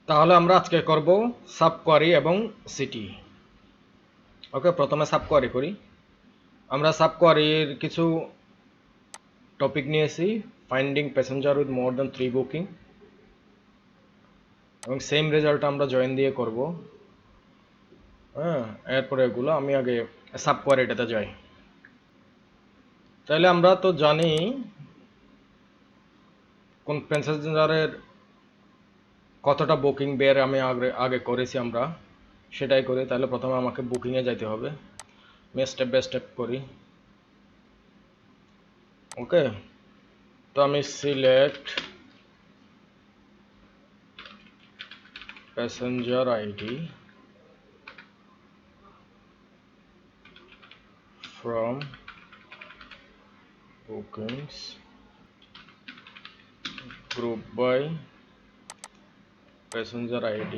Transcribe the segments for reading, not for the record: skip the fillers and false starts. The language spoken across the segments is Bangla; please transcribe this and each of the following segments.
তাহলে আমরা আজকে করব সাব কোয়ারি এবং সিটি। ওকে, প্রথমে সাব কোয়ারি করি। আমরা সাব কোয়ারির কিছু টপিক নিয়েছি, finding passenger with more than 3 booking, এবং সেম রেজাল্ট আমরা জয়েন দিয়ে করব। হ্যাঁ, এরপরে এগুলো আমি আগে সাব কোয়ারিটাতে যাই। তাহলে আমরা তো জানি কোন প্যাসেঞ্জারের কতটা বুকিং বের আমি আগে আগে করেছি, আমরা সেটাই করি। তাহলে প্রথমে আমাকে বুকিংয়ে যাইতে হবে। আমি স্টেপ বাই স্টেপ করি। ওকে, তো আমি select passenger ID from bookings group by passenger ID।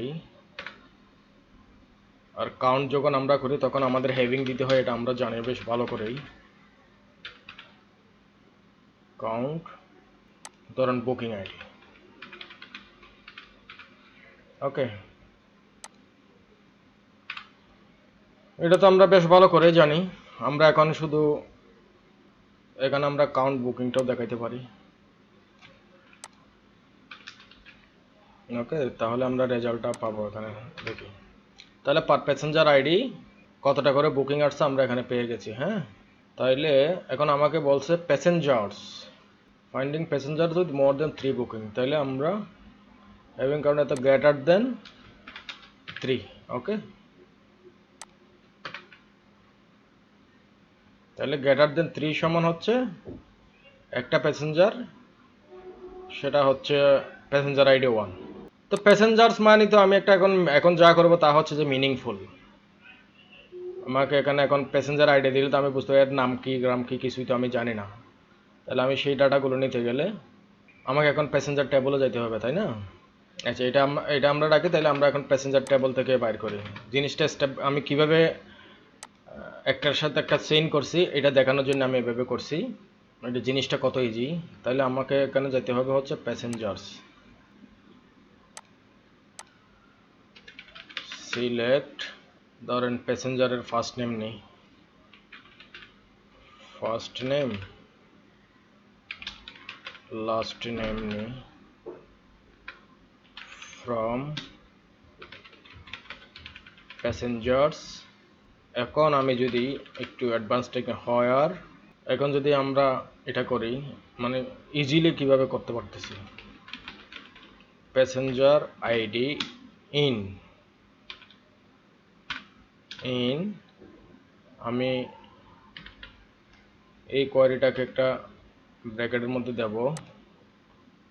আর কাউন্ট যখন আমরা করি তখন আমাদের হেভিং দিতে হয়, এটা আমরা জানি বেশ ভালো করেই। কাউন্ট ধরেন বুকিং আইডি। ওকে, এটা তো আমরা বেশ ভালো করে জানি। আমরা এখন শুধু এখানে আমরা কাউন্ট বুকিংটাও দেখাইতে পারি। ওকে, তাহলে আমরা রেজাল্টটা পাবো এখানে। দেখি তাহলে পার প্যাসেঞ্জার আইডি কতটা করে বুকিং আসছে আমরা এখানে পেয়ে গেছি। হ্যাঁ, তাইলে এখন আমাকে বলছে passengers, finding passenger with more than 3 বুকিং। তাইলে আমরা হ্যাভিং কাউন্ট এত গ্রেটার দেন 3। ওকে, তাহলে গ্রেটার দেন 3 সমান হচ্ছে একটা প্যাসেঞ্জার, সেটা হচ্ছে প্যাসেঞ্জার আইডি 1। তো প্যাসেঞ্জার্স মানে তো আমি একটা এখন এখন যা করব তা হচ্ছে যে মিনিংফুল। আমাকে এখানে এখন প্যাসেঞ্জার আইডি দিলে তো আমি বুঝতে পারি এর নাম কি, গ্রাম কি, কিছুই তো আমি জানি না। তাহলে আমি সেই ডাটাগুলো নিতে গেলে আমাকে এখন প্যাসেঞ্জার টেবলে যেতে হবে, তাই না? আচ্ছা, এটা আমরা রাখি। তাহলে আমরা এখন প্যাসেঞ্জার টেবল থেকে বাইর করি জিনিসটা। স্টেপ আমি কিভাবে একটার সাথে একটা চেইন করছি এটা দেখানোর জন্য আমি এভাবে করছি। এটা জিনিসটা কত ইজি। তাহলে আমাকে এখানে যেতে হবে হচ্ছে প্যাসেঞ্জার্স, সিলেক্ট ধরেন প্যাসেঞ্জারের ফার্স্ট নেম নেই, ফার্স্ট নেম লাস্ট নেম নেই, ফ্রম প্যাসেঞ্জার্স। এখন আমি যদি একটু অ্যাডভান্স টেক হয়ার, এখন যদি আমরা এটা করি মানে ইজিলি কিভাবে করতে পারতেছি, প্যাসেঞ্জার আইডি ইন ইন আমি এই কোয়ারিটাকে একটা ব্র্যাকেটের মধ্যে দেব,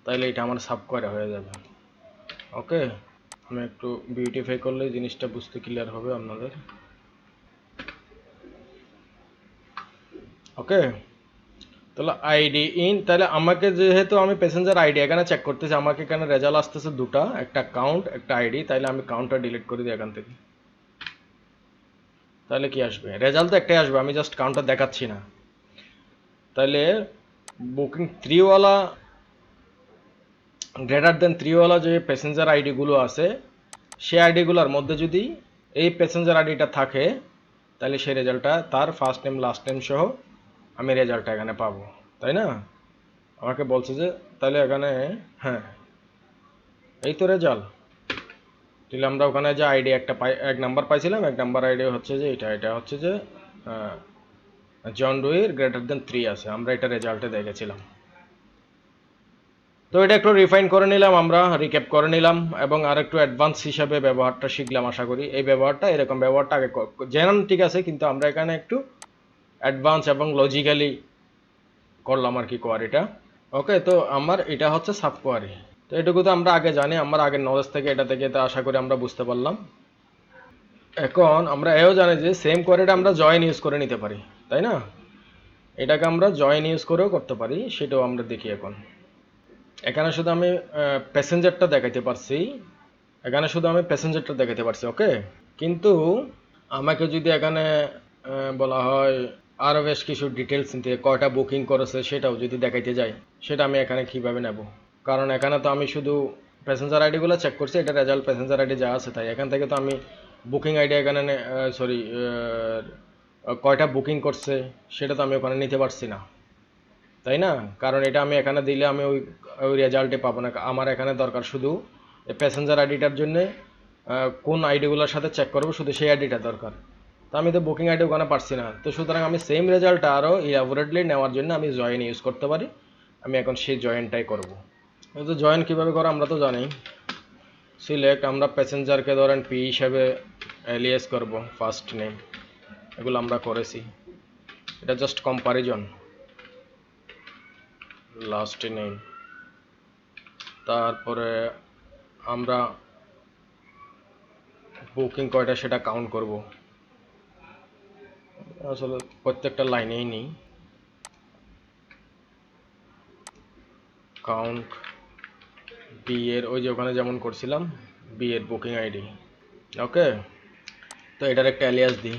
তাইলে এটা আমার সাব কোয়ারি হয়ে যাবে। ওকে, আমি একটু বিউটিফাই করলে জিনিসটা বুঝতে ক্লিয়ার হবে আপনাদের। ওকে, তাহলে আইডি ইন, তাহলে আমাকে যেহেতু আমি প্যাসেঞ্জার আইডি এখানে চেক করতেছি, আমাকে এখানে রেজাল্ট আসতেছে দুটা, একটা কাউন্ট একটা আইডি। তাইলে আমি কাউন্টটা ডিলিট করে দিই এখান থেকে। তাহলে কি আসবে? রেজাল্ট তো একটাই আসবে, আমি জাস্ট কাউন্টটা দেখাচ্ছি না। তাহলে বুকিং 3 ওয়ালা গ্রেটার দেন 3 ওয়ালা যে প্যাসেঞ্জার আইডিগুলো আছে, সেই আইডিগুলোর মধ্যে যদি এই প্যাসেঞ্জার আইডিটা থাকে তাহলে সেই রেজাল্টটা তার ফার্স্ট নেম লাস্ট নেম সহ আমি রেজাল্টটা এখানে পাবো, তাই না? আমাকে বলছে যে তাহলে এখানে, হ্যাঁ এই তো রেজাল্ট। তাহলে আমরা ওখানে যে আইডি একটা পাই, এক নাম্বার পাইছিলাম, এক নাম্বার আইডি হচ্ছে যে এটা হচ্ছে যে জন ডুইর গ্রেটার দেন 3 আছে, আমরা এটা রেজাল্টে দেখেছিলাম। তো এটা একটু রিফাইন করে নিলাম, আমরা রিক্যাপ করে নিলাম এবং আর একটু অ্যাডভান্স হিসাবে ব্যবহারটা শিখলাম। আশা করি এই ব্যবহারটা, এরকম ব্যবহারটা আগে জেনান ঠিক আছে, কিন্তু আমরা এখানে একটু অ্যাডভান্স এবং লজিক্যালি করলাম আর কি কোয়ারিটা। ওকে, তো আমার এটা হচ্ছে সাব কোয়ারি। তো এটুকু তো আমরা আগে জানি, আমার আগের নলেজ থেকে এটা থেকে তো আশা করি আমরা বুঝতে পারলাম। এখন আমরা এও জানি যে সেম কোয়ারিটা আমরা জয়েন ইউজ করে নিতে পারি, তাই না? এটাকে আমরা জয়েন ইউজ করেও করতে পারি, সেটাও আমরা দেখি। এখন এখানে শুধু আমি প্যাসেঞ্জারটা দেখাইতে পারছি, এখানে শুধু আমি প্যাসেঞ্জারটা দেখাতে পারছি। ওকে, কিন্তু আমাকে যদি এখানে বলা হয় আরও বেশ কিছু ডিটেলস নিতে, কয়টা বুকিং করেছে সেটাও যদি দেখাইতে যাই, সেটা আমি এখানে কিভাবে নেব? কারণ এখানে তো আমি শুধু প্যাসেঞ্জার আইডিগুলো চেক করছি, এটা রেজাল্ট প্যাসেঞ্জার আইডি যা আছে তাই। এখান থেকে তো আমি বুকিং আইডি এখানে সরি কয়টা বুকিং করছে সেটা তো আমি ওখানে নিতে পারছি না, তাই না? কারণ এটা আমি এখানে দিলে আমি ওই ওই রেজাল্টে পাবো না। আমার এখানে দরকার শুধু প্যাসেঞ্জার আইডিটার জন্যে কোন আইডিগুলোর সাথে চেক করবো শুধু সেই আইডিটা দরকার। তো আমি তো বুকিং আইডি ওখানে পারছি না, তো সুতরাং আমি সেম রেজাল্টটা আরও ইলাবোরেটলি নেওয়ার জন্য আমি জয়েন ইউজ করতে পারি। আমি এখন সেই জয়েনটাই করব। তো জয়েন কীভাবে করা আমরা তো জানি। সিলেক্ট, আমরা প্যাসেঞ্জারকে ধরেন পি হিসাবে এলিয়াস করব, ফার্স্ট নেম, এগুলো আমরা করেছি। এটা জাস্ট কম্পারিজন, লাস্ট নেম। তারপরে আমরা বুকিং কয়টা সেটা কাউন্ট করব, আসলে প্রত্যেকটা লাইনেই নিই। কাউন্ট বি এর ওই যে ওখানে যেমন করছিলাম বি এর বুকিং আইডি, ওকে। তো এটার একটা অ্যালিয়াস দিই,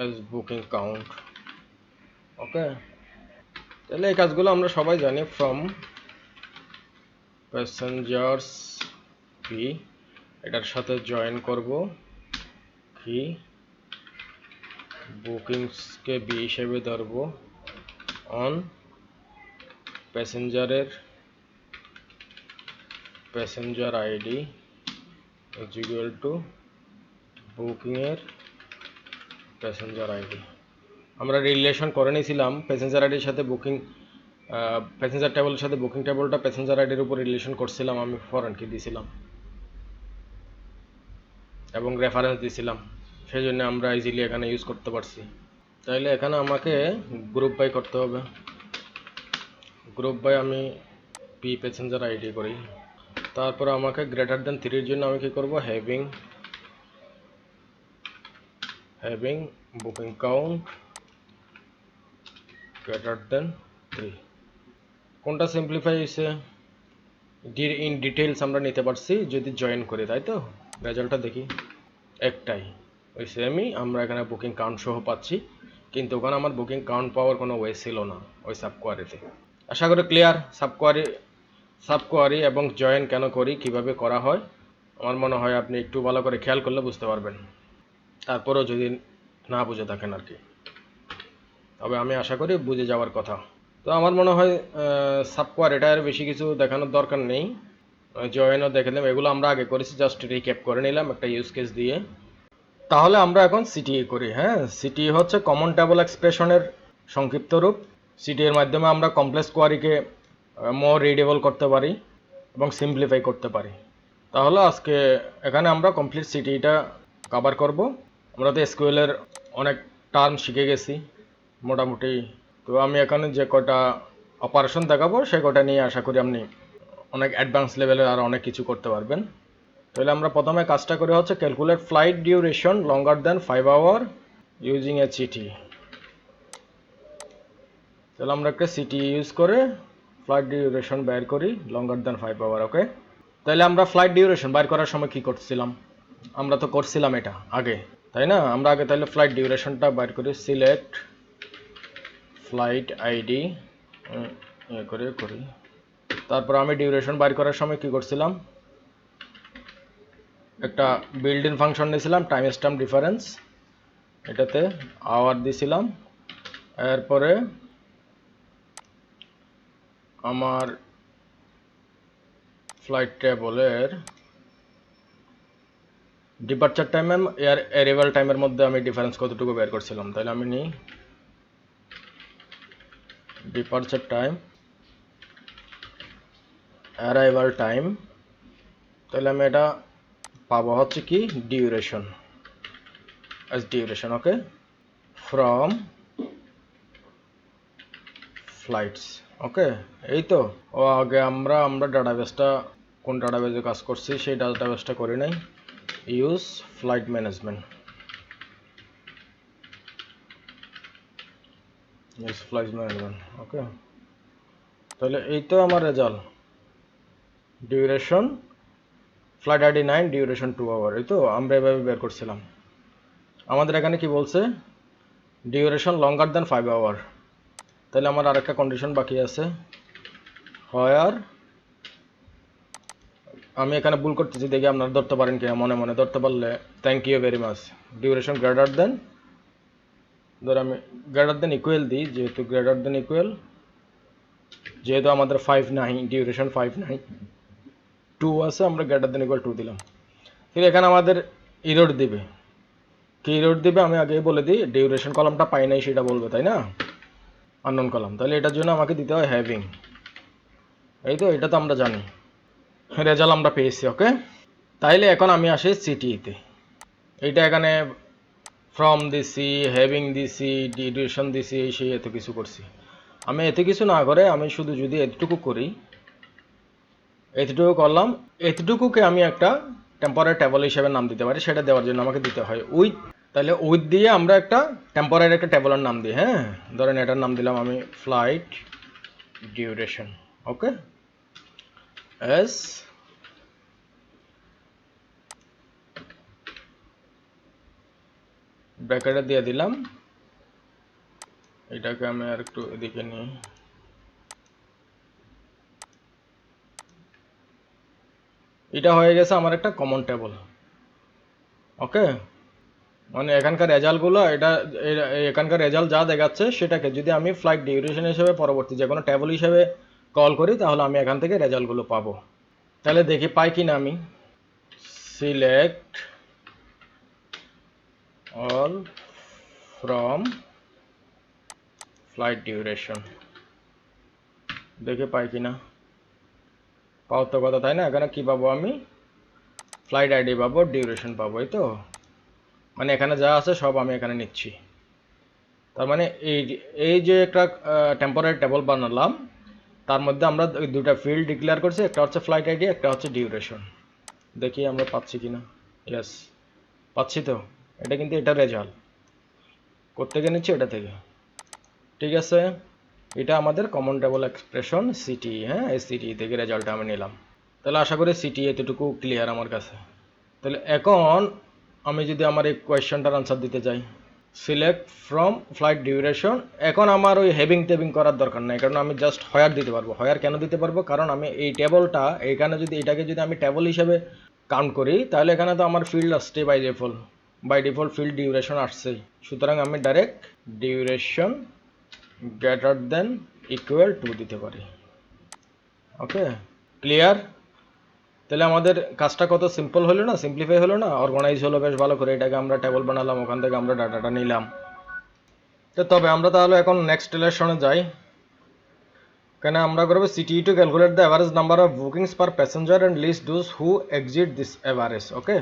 এস বুকিং কাউন্ট, ওকে। তাহলে এই কাজগুলো আমরা সবাই জানি। ফ্রম প্যাসেঞ্জার্স পি, এটার সাথে জয়েন করব কি, বুকিংসকে বি হিসেবে ধরবো, অন প্যাসেঞ্জারের passenger ID is equal to বুকিংয়ের প্যাসেঞ্জার আইডি। আমরা রিলেশন করে নিয়েছিলাম প্যাসেঞ্জার আইডির সাথে বুকিং, প্যাসেঞ্জার টেবলের সাথে বুকিং টেবলটা প্যাসেঞ্জার আইডির উপর রিলেশন করছিলাম, আমি ফরেন কি দিয়েছিলাম এবং রেফারেন্স দিয়েছিলাম, সেই জন্য আমরা ইজিলি এখানে ইউজ করতে পারছি। তাইলে এখানে আমাকে গ্রুপ বাই করতে হবে। গ্রুপ বাই আমি পি প্যাসেঞ্জার আইডি করি। তারপর আমাকে গ্রেটার দেন 3 এর জন্য আমি কি করব, having booking count greater than 3। কোনটা সিম্পলিফাই হয়েছে, ইন ডিটেইলস আমরা নিতে পারছি যদি জয়েন করি, তাই তো? রেজাল্টটা দেখি, একটাই, ওই সেমই আমরা এখানে বুকিং কাউন্ট সহ পাচ্ছি, কিন্তু ওখানে আমার বুকিং কাউন্ট পাওয়ার কোনো ওয়ে ছিল না ওই সাবকোয়ারিতে। আশা করি ক্লিয়ার। সাবকোয়ারি এবং জয়েন কেন করি, কিভাবে করা হয়, আমার মনে হয় আপনি একটু ভালো করে খেয়াল করলে বুঝতে পারবেন, তারপরেও যদি না বুঝে থাকেন আর কি, তবে আমি আশা করি বুঝে যাওয়ার কথা। তো আমার মনে হয় সাবকোয়ারিটা আর বেশি কিছু দেখানোর দরকার নেই, জয়েনও দেখে নিলাম, এগুলো আমরা আগে করেছি, জাস্ট রিক্যাপ করে নিলাম একটা ইউজ কেস দিয়ে। তাহলে আমরা এখন সিটিএ করি। হ্যাঁ, সিটিএ হচ্ছে কমন টেবল এক্সপ্রেশনের সংক্ষিপ্ত রূপ। সিটিএর মাধ্যমে আমরা কমপ্লেক্স কোয়ারিকে মোর রিডেবল করতে পারি এবং সিম্পলিফাই করতে পারি। তাহলে আজকে এখানে আমরা কমপ্লিট সিটিটা কভার করব। আমরা তো এসকিউএলের অনেক টার্ম শিখে গেছি মোটামুটি। তো আমি এখানে যে কটা অপারেশন দেখাবো সে কটা নিয়ে আশা করি আপনি অনেক অ্যাডভান্স লেভেলের আর অনেক কিছু করতে পারবেন। তাহলে আমরা প্রথমে কাজটা করে হচ্ছে calculate flight duration longer than 5 hour using a CTE. তাহলে আমরা একটা সিটি ইউজ করে ফ্লাইট ডিউরেশন বের করি লঙ্গার দ্যান 5 আওয়ার, ওকে। তাহলে আমরা ফ্লাইট ডিউরেশন বের করার সময় কি করছিলাম, আমরা তো করছিলাম এটা আগে, তাই না? আমরা আগে তাহলে ফ্লাইট ডিউরেশনটা বের করি, সিলেক্ট ফ্লাইট আইডি করি। তারপর আমি ডিউরেশন বের করার সময় কি করছিলাম, একটা বিল্ড ইন ফাংশন নিয়েছিলাম টাইম স্ট্যাম্প ডিফারেন্স, এটাতে আওয়ার দিয়েছিলাম। এরপরে আমার ফ্লাইট টেবলের ডিপার্চার টাইম এর অ্যারাইভাল টাইমের মধ্যে আমি ডিফারেন্স কতটুকু বের করছিলাম। তাহলে আমি নিই ডিপার্চার টাইম অ্যারাইভাল টাইম, তাহলে আমি এটা পাবো হচ্ছে কি duration, as duration, okay, from flights, okay. এই তো ও আগে আমরা ডাটাবেসটা কোন ডাটাবেসে কাজ করছি সেই ডাটাবেসটা করি নাই, ইউজ ফ্লাইট ম্যানেজমেন্ট, ওকে। তাহলে এই তো আমার result, duration flight ID 9, duration 2 hour, এই তো আমরা এভাবে বের করছিলাম। আমাদের এখানে কি বলছে, ডিউরেশন লঙ্গার দ্যান 5 আওয়ার। তাহলে আমার আরেকটা কন্ডিশন বাকি আছে, হোয়ার আমি এখানে ভুল করতেছি, দেখি আপনারা ধরতে পারেন কিনা। মনে মনে ধরতে পারলে thank you very much. Duration greater than, ধর আমি গ্রেটার দেন ইকুয়াল দিই, যেহেতু গ্রেটার দেন ইকুয়াল, যেহেতু আমাদের 5 নাই, ডিউরেশন 5 নাই, 2 আছে, আমরা গ্রেটার দেন ইকুয়াল 2 দিলাম। ঠিক এখানে আমাদের ইরোড দিবে, কি ইরোড দিবে আমি আগেই বলে দিই, ডিউরেশন কলামটা পাই নাই সেটা বলবে, তাই না, আননোন কলাম। তাহলে এটার জন্য আমাকে দিতে হয় হ্যাভিং, এই তো এটা তো আমরা জানি, রেজাল্ট আমরা পেয়েছি। ওকে, তাইলে এখন আমি আসি সিটিতে। এইটা এখানে ফ্রম দিছি, হ্যাভিং দিছি, ডিউরেশন দিছি, এই সেই এত কিছু করছি। আমি এত কিছু না করে আমি শুধু যদি এতটুকু করি, এতটুকু করলাম, এতটুকুকে আমি একটা টেম্পোরারি টেবল হিসেবে নাম দিতে পারি। সেটা দেওয়ার জন্য আমাকে দিতে হয় উইথ। তাহলে উইথ দিয়ে আমরা একটা টেম্পোরারি একটা টেবলের নাম দিই। হ্যাঁ, ধরেন এটার নাম দিলাম আমি ফ্লাইট ডিউরেশন। ওকে, এস ব্র্যাকেটে দিয়ে দিলাম। এটাকে আমি আর একটু এদিকে নিই। এটা হয়ে গেছে আমার একটা কমন টেবল। ওকে, মানে এখানকার রেজাল্টগুলো, এখানকার রেজাল্ট যা দেখাচ্ছে সেটাকে যদি আমি ফ্লাইট ডিউরেশন হিসেবে পরবর্তী যে কোনো টেবল হিসেবে কল করি, তাহলে আমি এখান থেকে রেজাল্টগুলো পাবো। তাহলে দেখি পাই কিনা আমি। Select all from flight duration, দেখে পাই কিনা। পাওয়ার তো কথা, তাই না। এখানে কি পাবো আমি, ফ্লাইট আইডি পাবো, ডিউরেশন পাবো, এই তো। মানে এখানে যা আছে সব আমি এখানে নিচ্ছি। তার মানে এই এই যে একটা টেম্পোরারি টেবল বানালাম, তার মধ্যে আমরা দুটা ফিল্ড ডিক্লেয়ার করছি, একটা হচ্ছে ফ্লাইট আইডি, একটা হচ্ছে ডিউরেশন। দেখি আমরা পাচ্ছি কিনা। ইয়েস, পাচ্ছি তো। এটা কিন্তু এটা রেজাল্ট কোত্থেকে নিচ্ছি, এটা থেকে। ঠিক আছে, এটা আমাদের কমন টেবল এক্সপ্রেশন সিটি। হ্যাঁ, এই সিটি থেকে রেজাল্টটা আমি নিলাম। তাহলে আশা করি সিটি এতটুকু ক্লিয়ার আমার কাছে। তাহলে এখন আমি যদি আমার এই কোয়েশ্চনটার আনসার দিতে চাই, সিলেক্ট ফ্রম ফ্লাইট ডিউরেশন, এখন আমার ওই হেভিং টেভিং করার দরকার নাই, কারণ আমি জাস্ট হয়ার দিতে পারবো। হয়ার কেন দিতে পারবো, কারণ আমি এই টেবলটা এখানে যদি এটাকে যদি আমি টেবল হিসেবে কাউন্ট করি, তাহলে এখানে তো আমার ফিল্ড আসছে বাই ডিফল্ট ফিল্ড ডিউরেশন আসছেই। সুতরাং আমি direct duration greater than equal to দিতে পারি। ওকে, ক্লিয়ার। তাহলে আমাদের কাজটা কত সিম্পল হলো না, সিম্পলিফাই হলো না, অর্গানাইজ হলো বেশ ভালো করে। এটাকে আমরা টেবল বানালাম, ওখান থেকে আমরা ডাটাটা নিলাম। তো তবে আমরা তাহলে এখন নেক্সট রিলেশনে যাই। কেন আমরা করবো CTE to calculate the average number of bookings per passenger and list those who exit this average. Okay,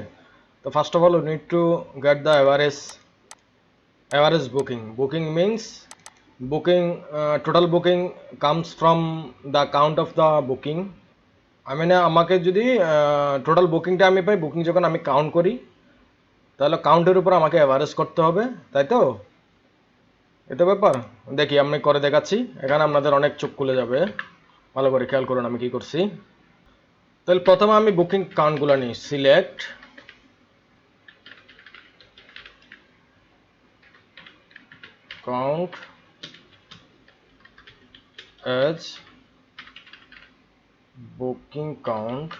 তো first of all we need to get the average booking means booking, total booking comes from the count of the booking. আমি না, আমাকে যদি টোটাল বুকিংটা আমি পাই, বুকিং যখন আমি কাউন্ট করি, তাহলে কাউন্টের উপর আমাকে অ্যাভারেজ করতে হবে, তাই তো। এটা ব্যাপার। দেখি আমি করে দেখাচ্ছি, এখানে আপনাদের অনেক চোখ খুলে যাবে। ভালো করে খেয়াল করুন আমি কি করছি। তাহলে প্রথমে আমি বুকিং কাউন্টগুলো নিই। Select count as booking count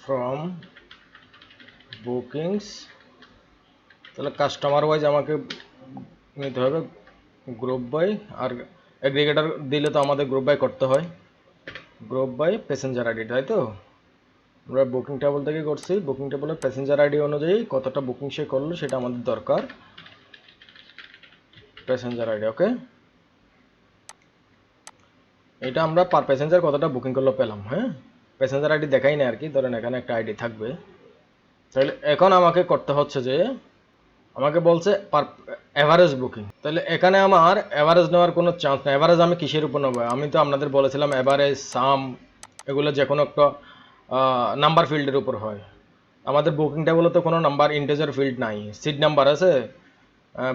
from bookings. তাহলে কাস্টমার ওয়াইজ আমাকে নিতে হবে গ্রুপ বাই, আর এগ্রিগেটর দিলে তো আমাদের গ্রুপ বাই করতে হয়, গ্রুপ বাই প্যাসেঞ্জার আইডি, তাই তো। আমরা বুকিং টেবল থেকে করছি, বুকিং টেবলের প্যাসেঞ্জার আইডি অনুযায়ী কতটা বুকিং সে করলো সেটা আমাদের দরকার, প্যাসেঞ্জার আইডি। ওকে, এটা আমরা পার প্যাসেঞ্জার কতটা বুকিং করলো পেলাম। হ্যাঁ, প্যাসেঞ্জার আইডি দেখাই না আর কি, ধরেন এখানে একটা আইডি থাকবে। তাহলে এখন আমাকে করতে হচ্ছে যে, আমাকে বলছে পার অ্যাভারেজ বুকিং। তাহলে এখানে আমার অ্যাভারেজ নেওয়ার কোনো চান্স নেই। অ্যাভারেজ আমি কিসের উপর নেবো, আমি তো আপনাদের বলেছিলাম অ্যাভারেজ, সাম, এগুলো যে কোনো একটা নাম্বার ফিল্ডের উপর হয়। আমাদের বুকিং টেবলে তো কোনো নাম্বার ইন্টিজার ফিল্ড নাই, সিট নাম্বার আছে,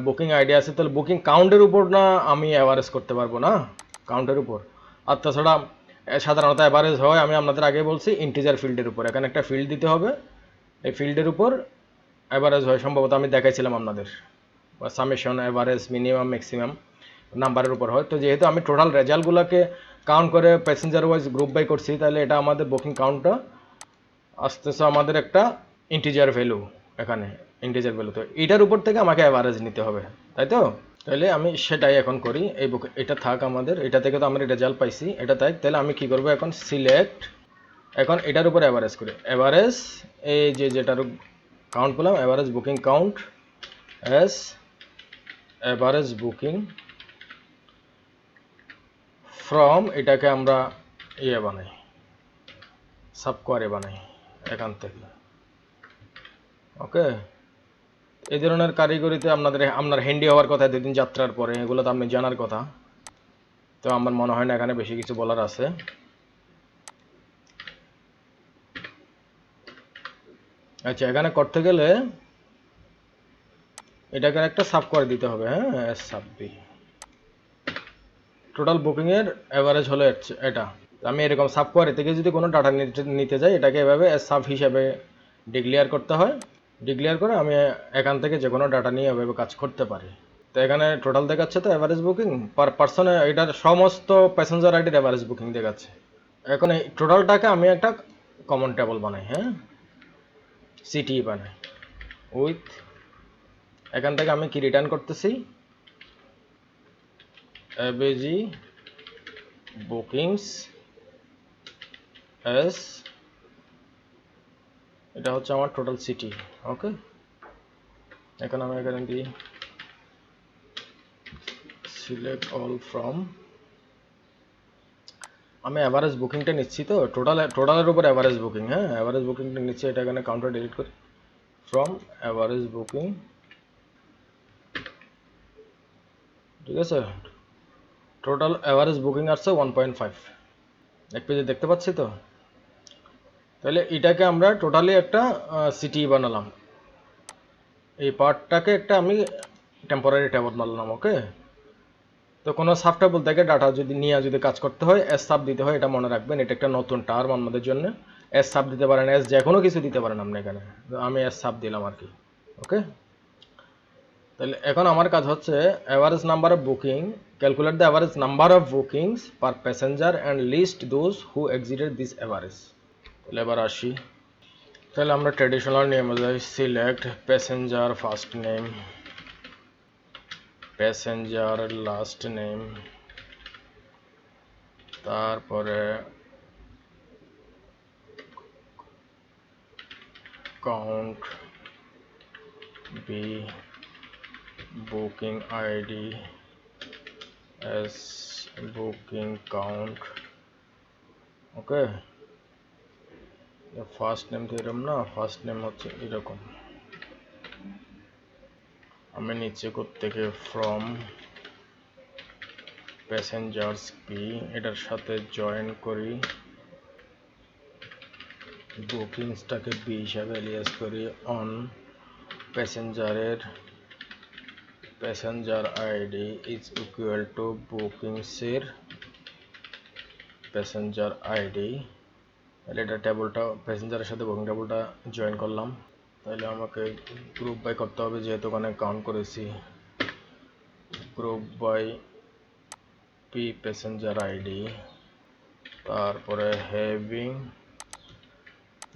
বুকিং আইডি আছে। তাহলে বুকিং কাউন্টের উপর না আমি অ্যাভারেজ করতে পারবো না, কাউন্টের উপর। আর তাছাড়া সাধারণত অ্যাভারেজ হয়, আমি আপনাদের আগে বলছি, ইন্টিজার ফিল্ডের উপর। এখানে একটা ফিল্ড দিতে হবে, এই ফিল্ডের উপর অ্যাভারেজ হয় সম্ভবত, আমি দেখাইছিলাম আপনাদের। সামেশন, অ্যাভারেজ, মিনিমাম, ম্যাক্সিমাম নাম্বারের উপর হয়। তো যেহেতু আমি টোটাল রেজাল্টগুলোকে কাউন্ট করে প্যাসেঞ্জার ওয়াইজ গ্রুপ বাই করছি, তাহলে এটা আমাদের বুকিং কাউন্টটা আসতেছে আমাদের একটা ইন্টিজার ভ্যালু, এখানে ইন্টিজার ভ্যালু। তো এটার উপর থেকে আমাকে অ্যাভারেজ নিতে হবে, তাই তো? তাহলে আমি সেটাই এখন করি। এই বুক এটা থাক আমাদের, এটা থেকে তো আমরা রেজাল্ট পাইছি, এটা তাই। তাহলে আমি কি করব এখন, সিলেক্ট, এখন এটার উপর অ্যাভারেজ করি। অ্যাভারেজ এই যেটার কাউন্ট পেলাম, average booking count S average booking from, এটাকে আমরা বানাই, সাব কোয়ারি বানাই এখান থেকে। ওকে, এই ধরনের কারিগরিতে আপনার হ্যান্ডি হওয়ার কথা দুদিন যাত্রার পরে, এগুলো তো আপনি জানার কথা। তো আমার মনে হয় না এখানে বেশি কিছু বলার আছে। আচ্ছা, এখানে করতে গেলে এটাকে একটা সাব করে দিতে হবে। হ্যাঁ, সাব বি, টোটাল বুকিং এর এভারেজ হলো এটা। আমি এরকম সাব কোয়ারি থেকে যদি কোনো ডাটা নিতে যাই, এটাকে এভাবে সাব হিসাবে ডিক্লেয়ার করতে হয়। ডিক্লেয়ার করে আমি এখান থেকে যে কোনো ডাটা নিয়ে এভাবে কাজ করতে পারি। তো এখানে টোটাল দেখাচ্ছে তো এভারেজ বুকিং পার পার্সনে, এটার সমস্ত প্যাসেঞ্জার আইডির এভারেজ বুকিং দেখাচ্ছে। এখন এই টোটালটাকে আমি একটা কমন টেবল বানাই। হ্যাঁ, সিটি বানাই উইথ, এখান থেকে আমি কি রিটার্ন করতেছি, এবিজি বুকিংস এস, এটা হচ্ছে আমার টোটাল সিটি। ওকে, এখন আমি এখানে দিই সিলেক্ট অল ফ্রম, আমি অ্যাভারেজ বুকিংটা নিচ্ছি তো, টোটালের উপর অ্যাভারেজ বুকিং। হ্যাঁ, অ্যাভারেজ বুকিংটা নিচ্ছি, এটা এখানে কাউন্টার ডিলিট করি, ফ্রম অ্যাভারেজ বুকিং। ঠিক আছে, টোটাল অ্যাভারেজ বুকিং আসছে 1.5, এক পেজে দেখতে পাচ্ছি তো। তাহলে এটাকে আমরা টোটালি একটা সিটি বানালাম, এই পার্টটাকে একটা আমি টেম্পোরারি ট্যাব বানালাম। ওকে, তো কোনো সাব টেবল থেকে ডাটা যদি কাজ করতে হয়, এস সাব দিতে হয়, এটা মনে রাখবেন। এটা একটা নতুন টার্ম আমাদের জন্য। এস সাব দিতে পারেন, এস যে কোনো কিছু দিতে পারেন আপনি এখানে, আমি এস সাব দিলাম আর কি। ওকে, তাহলে এখন আমার কাজ হচ্ছে average number of booking, calculate the average number of bookings per passenger and list those who exceeded this average. তাহলে এবার আসি, তাহলে আমরা ট্র্যাডিশনাল নেম যাই, select passenger first name, passenger last name, তারপরে count, B booking ID, as booking count. Okay, first name তো এরকম না, ফার্স্ট নেম হচ্ছে এরকম। আমি নিচে থেকে ফ্রম প্যাসেঞ্জার্স পি, এটার সাথে জয়েন করি, বুকিংসটাকে বি হিসাবে এলিয়াস করি, অন প্যাসেঞ্জারের passenger ID is equal to বুকিংসের প্যাসেঞ্জার আইডি। তাহলে এটা টেবলটা প্যাসেঞ্জারের সাথে বুকিং টেবলটা জয়েন করলাম। তাহলে আমাকে গ্রুপ বাই করতে হবে, যেহেতু ওখানে কাউন্ট করেছি। Group by P passenger ID, তারপরে having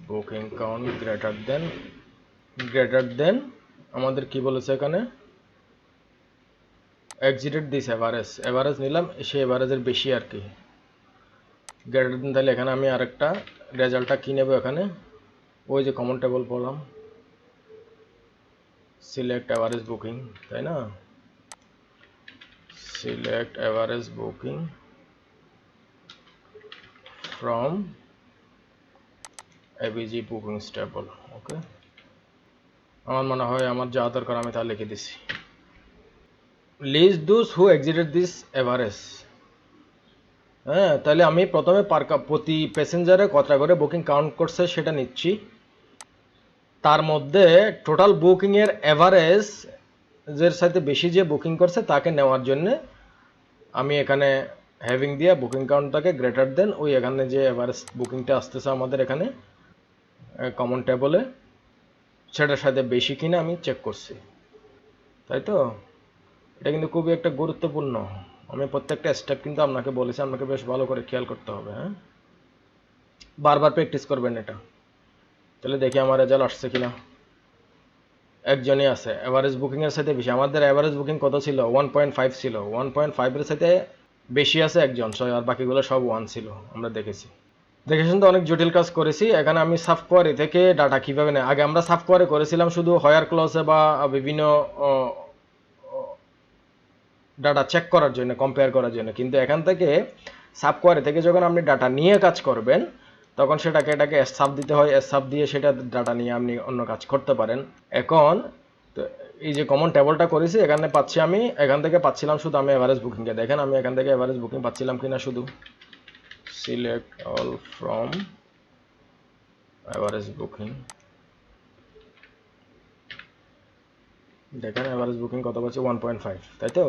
booking count greater than আমাদের কি বলেছে এখানে, এক্সিডেড দিস এভারেজ নিলাম, সেই এভারেজের বেশি আর কি, গ্রেটার দেন। তাহলে এখানে আমি আরেকটা রেজাল্টটা কি নেব, এখানে ওই যে কমন টেবল বললাম, সিলেক্ট অ্যাভারেজ বুকিং, তাই না, select average booking from AVG bookings table. Okay, আমার মনে হয় আমার যা দরকার আমি তা লিখে দিছি, list those who exceeded this average. হ্যাঁ, তাহলে আমি প্রথমে প্রতি প্যাসেঞ্জারে কতটা করে বুকিং কাউন্ট করছে সেটা নিচ্ছি, তার মধ্যে টোটাল বুকিংয়ের এভারেজ এর সাথে বেশি যে বুকিং করছে তাকে নেওয়ার জন্য আমি এখানে হ্যাভিং দিয়ে বুকিং কাউন্টটাকে গ্রেটার দেন ওই এখানে যে এভারেজ বুকিংটা আসতেছে আমাদের এখানে কমন টেবলে, সেটার সাথে বেশি কিনা আমি চেক করছি, তাই তো? এটা কিন্তু খুবই একটা গুরুত্বপূর্ণ আমি প্রত্যেকটা স্টেপ কিন্তু আপনাকে বলেছি, আপনাকে বেশ ভালো করে খেয়াল করতে হবে। হ্যাঁ, বারবার প্র্যাকটিস করবেন এটা। তাহলে দেখি আমার রেজাল্ট আসছে কিনা। একজনই আছে এভারেজ বুকিং এর সাথে বেশি। আমাদের এভারেজ বুকিং কত ছিল? 1.5 ছিল। 1.5 এর সাথে বেশি আছে একজন, আর বাকিগুলো সব 1 ছিল। আমরা দেখেছি। দেখে শুনতে অনেক জটিল কাজ করেছি। এখানে আমি সাব কোয়ারি থেকে ডাটা কিভাবে নেয়, আগে আমরা সাব কোয়ারি করেছিলাম শুধু হায়ার ক্লসে বা বিভিন্ন ডাটা চেক করার জন্য, কম্পেয়ার করার জন্য। কিন্তু এখান থেকে সাব কোয়ারি থেকে যখন আপনি ডাটা নিয়ে কাজ করবেন, তখন এটাকে এস সাব দিতে হয়। এস সাব দিয়ে সেটা ডাটা নিয়ে আপনি অন্য কাজ করতে পারেন। এখন তো এই যে কমন টেবলটা করেছি, এখানে পাচ্ছি আমি, এখান থেকে পাচ্ছিলাম শুধু আমি এভারেজ বুকিংকে। দেখেন আমি এখান থেকে এভারেজ বুকিং পাচ্ছিলাম কিনা, শুধু select all from average booking. দেখেন এভারেজ বুকিং কত পাচ্ছি? 1.5, তাই তো?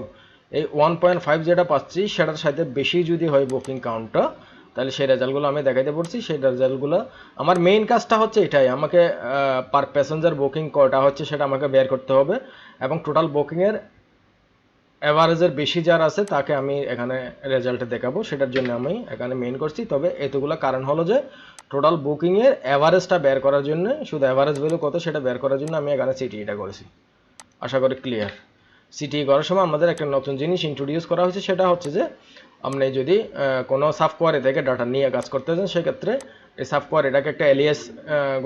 এই 1.5 যেটা পাচ্ছি সেটার সাথে বেশি যদি হয় বুকিং কাউন্টটা, তাহলে সেই রেজাল্টগুলো আমি দেখাইতে পারছি। সেই রেজাল্টগুলো আমার মেইন কাজটা হচ্ছে এটাই, আমাকে পার প্যাসেঞ্জার বুকিং কয়টা হচ্ছে সেটা আমাকে বের করতে হবে, এবং টোটাল বুকিংয়ের অ্যাভারেজের বেশি যার আছে তাকে আমি এখানে রেজাল্টে দেখাবো। সেটার জন্য আমি এখানে মেইন করছি। তবে এতগুলো কারণ হলো যে টোটাল বুকিংয়ের অ্যাভারেজটা বের করার জন্য, শুধু অ্যাভারেজ ভ্যালু কত সেটা বের করার জন্য আমি এখানে সিটিটা করেছি। আশা করি ক্লিয়ার। সিটি করার সময় আমাদের একটা নতুন জিনিস ইন্ট্রোডিউস করা হয়েছে, সেটা হচ্ছে যে আপনি যদি কোনো সাব কোয়ারি থেকে ডাটা নিয়ে কাজ করতে চান, সেক্ষেত্রে এই সাব কোয়ারিটাকে একটা এলিয়াস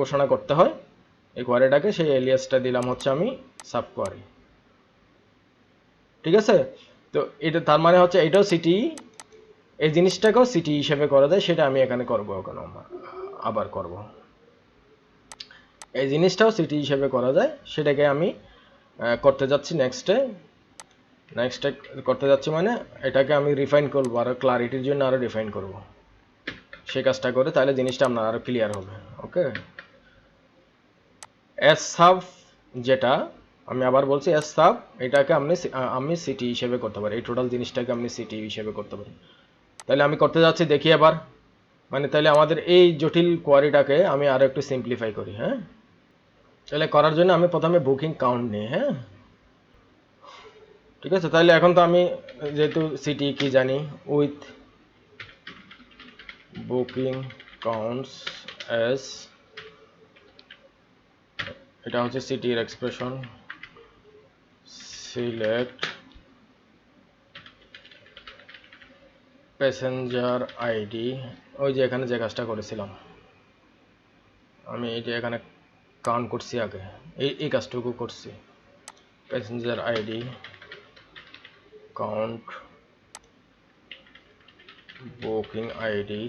ঘোষণা করতে হয়। এই কোয়ারিটাকে, সেই এলিয়াসটা দিলাম হচ্ছে আমি সাব কোয়ারি। ঠিক আছে? তো এটা তার মানে হচ্ছে এটাও সিটি, এই জিনিসটাকেও সিটি হিসেবে করা যায়, সেটা আমি এখানে করবো। এখন আবার করব, এই জিনিসটাও সিটি হিসেবে করা যায়, সেটাকে আমি করতে যাচ্ছি নেক্সটে করতে যাচ্ছি। মানে এটাকে আমি রিফাইন করবো, আরো ক্লারিটির জন্য আরো রিফাইন করব। সেই কাজটা করে তাহলে জিনিসটা আপনার আরো ক্লিয়ার হবে। ওকে, এস সাব যেটা আমি আবার বলছি, এস সাব এটাকে আমি সিটি হিসেবে করতে পারি, এই টোটাল জিনিসটাকে আমি সিটি হিসেবে করতে পারি। তাহলে আমি করতে যাচ্ছি, দেখি এবার। মানে তাহলে আমাদের এই জটিল কোয়ারিটাকে আমি আরো একটু সিম্পলিফাই করি। হ্যাঁ, তাহলে করার জন্য আমি প্রথমে বুকিং কাউন্ট নিই। হ্যাঁ, ঠিক আছে। তাহলে এখন তো আমি যেহেতু সিটি কি জানি, উইথ বুকিং কাউন্টস এস, এটা হচ্ছে সিটির এক্সপ্রেশন। সিলেক্ট প্যাসেঞ্জার আইডি, ওই যে এখানে যে কাজটা করেছিলাম আমি, এটা এখানে কাউন্ট করছি আগে, এই কাজটুকু করছি। Passenger ID count booking ID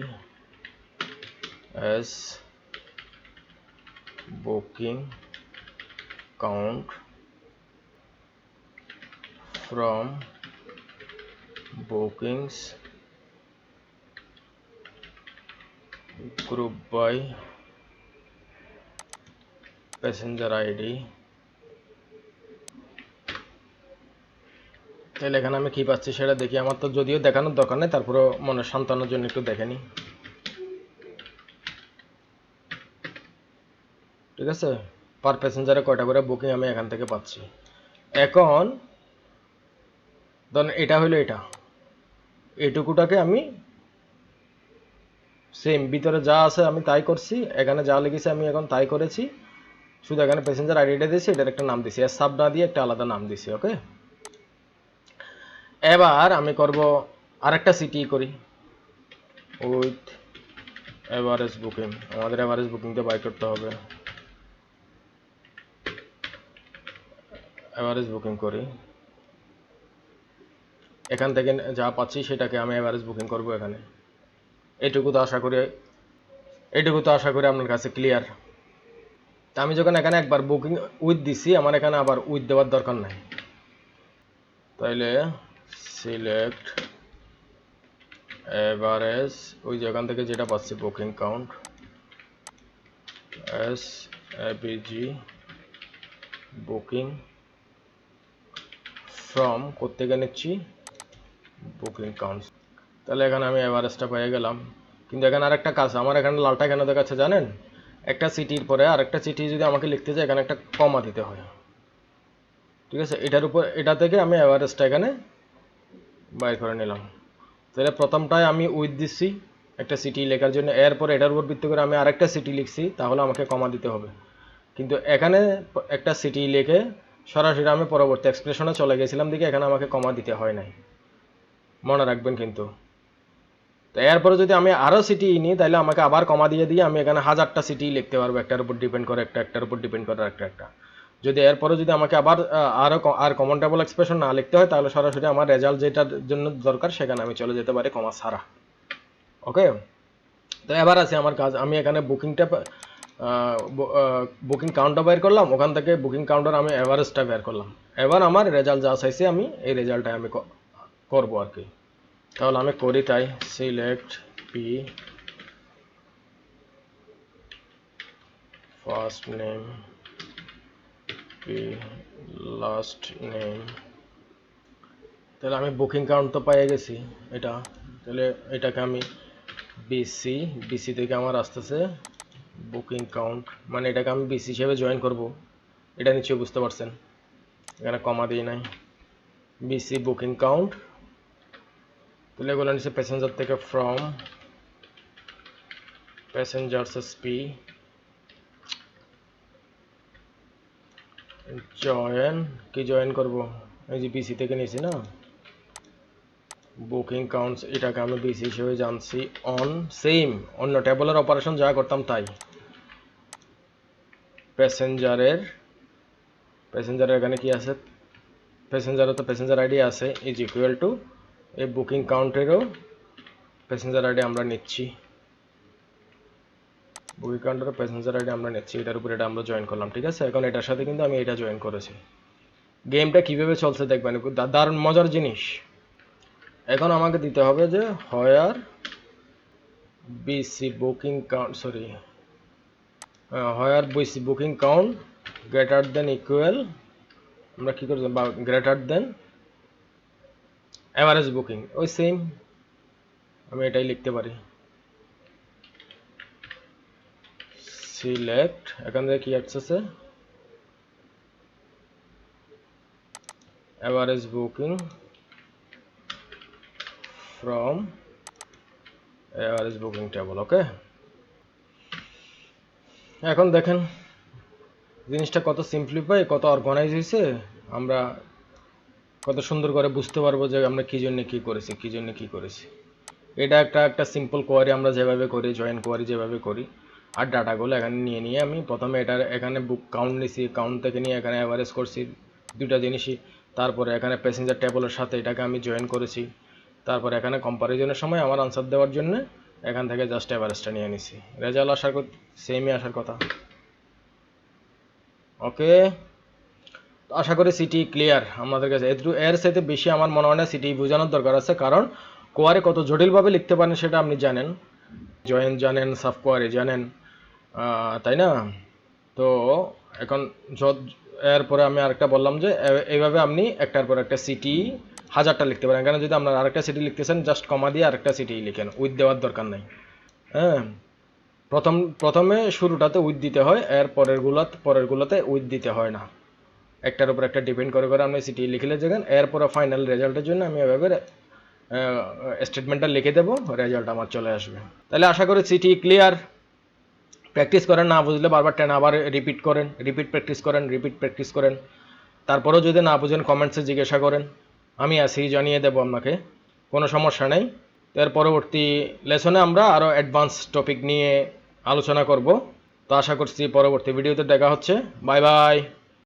as booking count from bookings group by passenger ID। তাহলে এখানে আমি কি পাচ্ছি সেটা দেখি। আমার তো যদিও দেখানোর দরকার নেই, তারপরে মনে সান্ত্বনার জন্য একটু দেখে নিই। ঠিক আছে, পার প্যাসেঞ্জারে কয়টা করে বুকিং আমি এখান থেকে পাচ্ছি। এখন ধরুন এটা হলো, এটা এইটুকুটাকে আমি সেম ভিতরে যা আছে আমি তাই করছি, এখানে যা লিখেছি আমি এখন তাই করেছি, শুধু এখানে প্যাসেঞ্জার আইডিটা দিয়েছি, এটার একটা নাম দিছি, এস সাব না দিয়ে একটা আলাদা নাম দিছি। ওকে, এবার আমি করব আরেকটা সিটি করি, উইথ এভারেজ বুকিং। আমাদের এভারেজ বুকিংটা বাই করতে হবে। এভারেজ বুকিং করি, এখান থেকে যা পাচ্ছি সেটাকে আমি এভারেজ বুকিং করব এখানে। এইটুকু তো আশা করি আপনার কাছে ক্লিয়ার। আমি যখন এখানে একবার বুকিং উইথ দিছি, আমার এখানে আবার উইথ দেওয়ার দরকার নাই। তাইলে সিলেক্ট এভারেজ, ওই যে এখান থেকে যেটা পাচ্ছি booking count S ABG booking from কোত্থেকে নিচ্ছি, বুকিং কাউন্ট। তাহলে এখানে আমি এভারেজটা পেয়ে গেলাম। কিন্তু এখানে আরেকটা কাজ, আমার এখানে লালটা কেন দেখাচ্ছে জানেন? একটা সিটির পরে আরেকটা সিটি যদি আমাকে লিখতে চাই, এখানে একটা কমা দিতে হয়। ঠিক আছে, এটার উপর এটা থেকে আমি এভারেজটা এখানে বাইর করে নিলাম। তাহলে প্রথমটায় আমি উইথ দিচ্ছি একটা সিটি লেখার জন্য, এরপর এটার উপর ভিত্তি করে আমি আরেকটা সিটি লিখছি, তাহলে আমাকে কমা দিতে হবে। কিন্তু এখানে একটা সিটি লিখে সরাসরি আমি পরবর্তী এক্সপ্রেশনে চলে গেছিলাম দিকে, এখানে আমাকে কমা দিতে হয় নাই, মনে রাখবেন কিন্তু। তো এরপরে যদি আমি আরও সিটি নিই তাহলে আমাকে আবার কমা দিয়ে আমি এখানে 1000টা সিটি লিখতে পারবো, একটার উপর ডিপেন্ড করে একটার উপর ডিপেন্ড করে একটা। যদি এরপরে যদি আমাকে আবার আর কমন টেবল এক্সপ্রেশন না লিখতে হয়, তাহলে সরাসরি আমার রেজাল্ট যেটার জন্য দরকার সেখানে আমি চলে যেতে পারি কমা ছাড়া। ওকে, তো এবার আছে আমার কাজ। আমি এখানে বুকিং কাউন্টটা বের করলাম, ওখান থেকে বুকিং কাউন্টার আমি এভারেজটা বের করলাম। এবার আমার রেজাল্ট যা চাইছে আমি এই রেজাল্টটা আমি করবো আর কি। তাহলে আমি করি তাই, select P first name, P last name. তাহলে আমি বুকিং কাউন্ট তো পেয়ে গেছি এটা। তাহলে এটাকে আমি বিসি থেকে আমার আসতেছে বুকিং কাউন্ট, মানে এটাকে আমি বিসি হিসেবে জয়েন করব, এটা নিশ্চয়ই বুঝতে পারছেন, এখানে কমা দিই নাই। বিসি বুকিং কাউন্ট, তাহলে এগুলো নিচ্ছে প্যাসেঞ্জার থেকে ফ্রম প্যাসেঞ্জার্স পি জয়েন, কি জয়েন করব, এই যে বিসি থেকে নিয়েছি না বুকিং কাউন্টস, এটাকে আমি বিসি হিসেবে জানছি অন সেম অন্য টেবলের অপারেশন যা করতাম তাই। প্যাসেঞ্জারের এখানে কি আছে, প্যাসেঞ্জারের তো প্যাসেঞ্জার আইডি আছে, ইজ ইকুয়াল টু এই বুকিং কাউন্টেরও প্যাসেঞ্জার আইডি আমরা নিচ্ছি, বুকিং কাউন্টেরও প্যাসেঞ্জার আইডি আমরা নিচ্ছি, এটার উপর এটা আমরা জয়েন করলাম। ঠিক আছে, এখন এটার সাথে কিন্তু আমি এটা জয়েন করেছি। গেমটা কিভাবে চলছে দেখবেন, দারুণ মজার জিনিস। এখন আমাকে দিতে হবে যে where BC booking count, sorry where BC booking count greater than equal, আমরা কি করছি, বা গ্রেটার দেন এভারেজ বুকিং, ওই সেম আমি এটাই লিখতে পারি। সিলেক্ট, এখান থেকে কি আসছে, average booking from average booking table. Okay, এখন দেখেন জিনিসটা কত সিম্পলিফাই, কত অর্গানাইজ হয়েছে, আমরা কত সুন্দর করে বুঝতে পারবো যে আমরা কি জন্য কি করেছি। এটা একটা সিম্পল কোয়ারি আমরা যেভাবে করি, জয়েন কোয়ারি যেভাবে করি, আর ডাটাগুলো এখানে নিয়ে আমি প্রথমে এখানে বুক কাউন্ট নিছি, কাউন্ট থেকে নিয়ে এখানে অ্যাভারেজ করছি, দুইটা জিনিসই। তারপরে এখানে প্যাসেঞ্জার টেবলের সাথে এটাকে আমি জয়েন করেছি। তারপরে এখানে কম্পারিজনের সময় আমার আনসার দেওয়ার জন্য এখান থেকে জাস্ট অ্যাভারেজটা নিয়ে নিছি, রেজাল্ট সেমই আসার কথা। ওকে, আশা করি সিটি ক্লিয়ার আমাদের কাছে। এর সাথে বেশি আমার মনে হয় না সিটি বোঝানোর দরকার আছে, কারণ কোয়ারি কত জটিলভাবে লিখতে পারেন সেটা আপনি জানেন, জয়েন জানেন, সাব কোয়ারি জানেন, তাই না? তো এখন এরপরে আমি আরেকটা বললাম যে এইভাবে আপনি একটার পর একটা সিটি 1000টা লিখতে পারেন। এখানে যদি আপনার আরেকটা সিটি লিখতেছেন, জাস্ট কমা দিয়ে আরেকটা সিটি লিখেন, উইথ দেওয়ার দরকার নাই। হ্যাঁ, প্রথমে শুরুটাতে উইথ দিতে হয়, এর পরেরগুলোতে উইথ দিতে হয় না। একটার উপর একটা ডিপেন্ড করে আপনি সিটি লিখলে যেখান, এরপরে ফাইনাল রেজাল্টের জন্য আমি এভাবে স্টেটমেন্টটা লিখে দেবো, রেজাল্ট আমার চলে আসবে। তাহলে আশা করি সিটি ক্লিয়ার। প্র্যাকটিস করেন, না বুঝলে বারবার আবার রিপিট প্র্যাকটিস করেন। তারপরেও যদি না বুঝেন কমেন্টসে জিজ্ঞাসা করেন, আমি আসি জানিয়ে দেবো আপনাকে, কোনো সমস্যা নেই। এর পরবর্তী লেসনে আমরা আরও অ্যাডভান্স টপিক নিয়ে আলোচনা করব। তো আশা করছি পরবর্তী ভিডিওতে দেখা হচ্ছে। Bye bye.